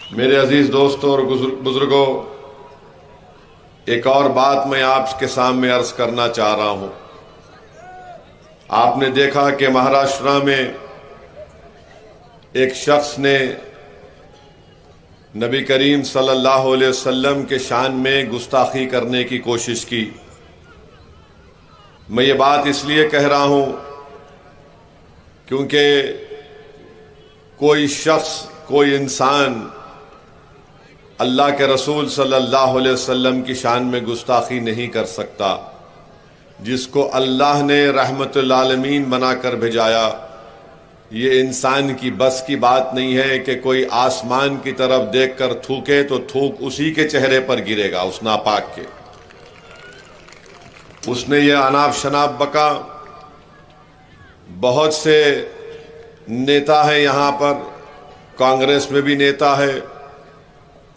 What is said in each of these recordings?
मेरे अजीज दोस्तों और बुजुर्गों, एक और बात मैं आपके सामने अर्ज करना चाह रहा हूं। आपने देखा कि महाराष्ट्र में एक शख्स ने नबी करीम सल्लल्लाहु अलैहि वसल्लम के शान में गुस्ताखी करने की कोशिश की। मैं ये बात इसलिए कह रहा हूं क्योंकि कोई शख्स, कोई इंसान अल्लाह के रसूल सल्लल्लाहु अलैहि वसल्लम की शान में गुस्ताखी नहीं कर सकता। जिसको अल्लाह ने रहमतुल आलमीन बनाकर भेजाया, ये इंसान की बस की बात नहीं है कि कोई आसमान की तरफ देखकर थूके तो थूक उसी के चेहरे पर गिरेगा, उस नापाक के। उसने ये अनाप शनाप बका। बहुत से नेता हैं यहाँ पर, कांग्रेस में भी नेता है,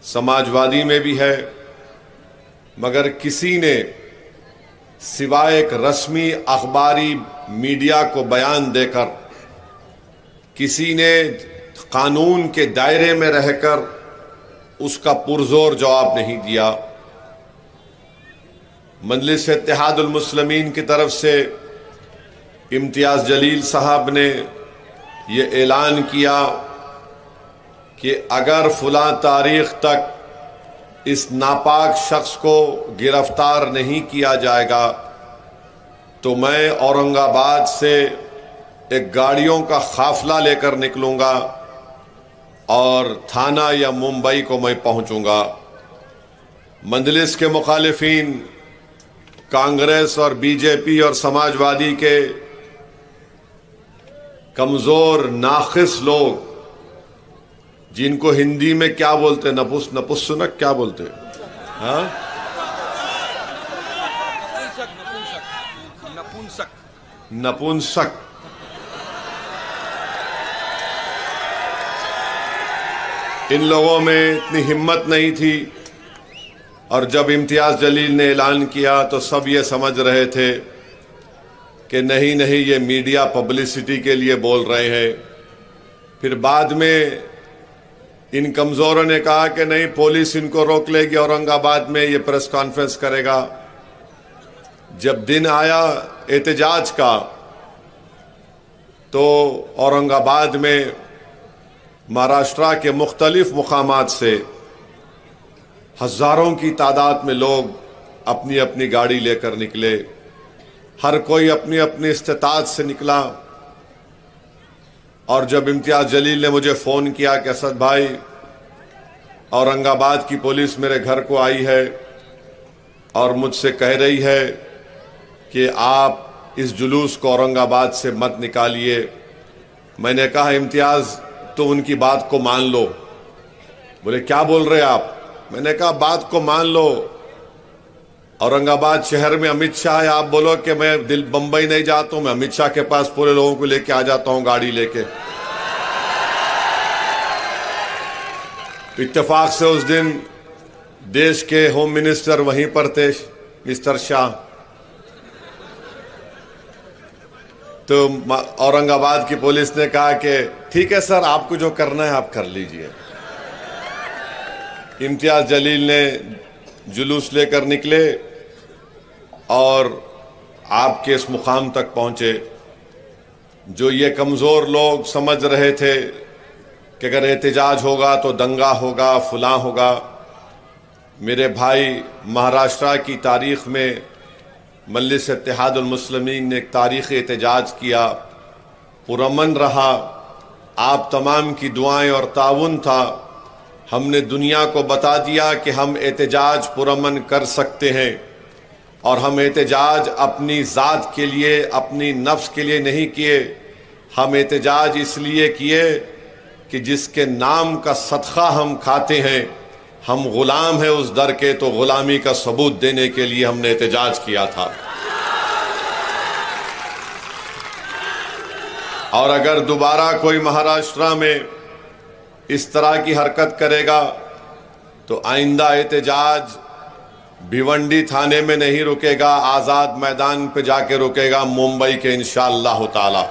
समाजवादी में भी है, मगर किसी ने सिवाय एक रस्मी अखबारी मीडिया को बयान देकर, किसी ने कानून के दायरे में रहकर उसका पुरजोर जवाब नहीं दिया। मजलिस इत्तेहादुल मुस्लिमीन की तरफ से इम्तियाज जलील साहब ने ये ऐलान किया कि अगर फुला तारीख तक इस नापाक शख्स को गिरफ्तार नहीं किया जाएगा तो मैं औरंगाबाद से एक गाड़ियों का काफिला लेकर निकलूंगा और थाना या मुंबई को मैं पहुंचूंगा। मजलिस के मुखालिफिन, कांग्रेस और बीजेपी और समाजवादी के कमजोर नाखिस लोग, जिनको हिंदी में क्या बोलते, नपुंसक क्या बोलते, हाँ, नपुंसक। इन लोगों में इतनी हिम्मत नहीं थी, और जब इम्तियाज जलील ने ऐलान किया तो सब ये समझ रहे थे कि नहीं नहीं, ये मीडिया पब्लिसिटी के लिए बोल रहे हैं। फिर बाद में इन कमजोरों ने कहा कि नहीं, पुलिस इनको रोक लेगी, औरंगाबाद में ये प्रेस कॉन्फ्रेंस करेगा। जब दिन आया एहतजाज का तो औरंगाबाद में महाराष्ट्र के मुख्तलिफ मुकामात से हजारों की तादाद में लोग अपनी अपनी गाड़ी लेकर निकले। हर कोई अपनी अपनी इस्तेताअत से निकला। और जब इम्तियाज जलील ने मुझे फ़ोन किया कि असद भाई, औरंगाबाद की पुलिस मेरे घर को आई है और मुझसे कह रही है कि आप इस जुलूस को औरंगाबाद से मत निकालिए। मैंने कहा इम्तियाज, तो उनकी बात को मान लो। बोले क्या बोल रहे आप? मैंने कहा बात को मान लो। औरंगाबाद शहर में अमित शाह है, आप बोलो कि मैं बंबई नहीं जाता हूं, मैं अमित शाह के पास पूरे लोगों को लेके आ जाता हूं गाड़ी लेके। इत्तेफाक से उस दिन देश के होम मिनिस्टर वहीं पर थे, मिस्टर शाह। तो औरंगाबाद की पुलिस ने कहा कि ठीक है सर, आपको जो करना है आप कर लीजिए। इम्तियाज जलील ने जुलूस लेकर निकले और आपके इस मुकाम तक पहुंचे। जो ये कमज़ोर लोग समझ रहे थे कि अगर एहतजाज होगा तो दंगा होगा, फलां होगा, मेरे भाई, महाराष्ट्र की तारीख़ में मजलिस इत्तेहादुल मुस्लिमीन ने एक तारीख़ी एहतजाज किया, पुरअमन रहा। आप तमाम की दुआएं और ताउन था। हमने दुनिया को बता दिया कि हम एहतजाज पुरअमन कर सकते हैं, और हम एहतजाज अपनी ज़ात के लिए, अपनी नफ्स के लिए नहीं किए। हम एहतजाज इसलिए किए कि जिसके नाम का सदका हम खाते हैं, हम गुलाम हैं उस दर के, तो गुलामी का सबूत देने के लिए हमने एहतजाज किया था। और अगर दोबारा कोई महाराष्ट्र में इस तरह की हरकत करेगा तो आइंदा एहतजाज भिवंडी थाने में नहीं रुकेगा, आज़ाद मैदान पे जाके रुकेगा, मुंबई के इंशाअल्लाह ताला।